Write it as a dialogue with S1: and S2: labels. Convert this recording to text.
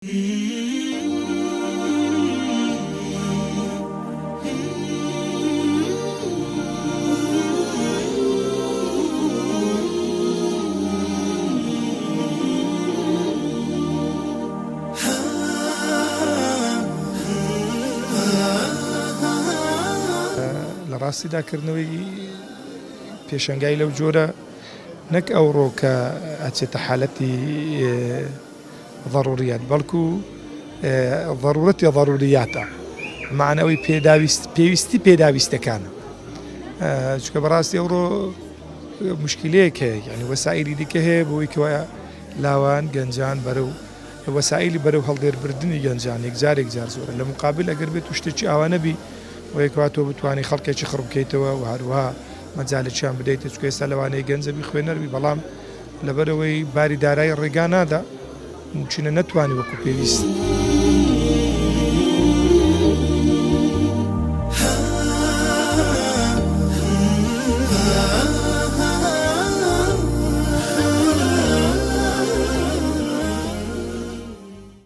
S1: لە ڕاستیداکردنەوەی پێشەنگای لەو جۆرە نەک ئەوڕۆ کە ئەچێتە حالەتی ضروريات بەڵکو ضرورەتی ضرورياتە معنەوەی پێویستی پێداویستەکانە چونکە بەڕاستی ئەوڕۆ مشکلەیەک هەیە یعنی وەسائلی دیکە هەیە بۆی کەوە لاوان گەنجان بەرەو وەسائلی بەرەو هەڵدێربردننی گەنجان یەکجار زۆرە لە مقابل ئەگەر بێت و شتێکی ئاوانە بی وەیەکەوە تۆ بتوانانی خەڵکێکی خڕبکەیتەوە و هەروەها مەجالێکیان بدەیتە چکە ئێستا لەوانەیە گەنجەبی خوێنەروی بەڵام لەبەرەوەی باری دارایی ڕێگا نادا چونە نەتوانی وەکو پێویست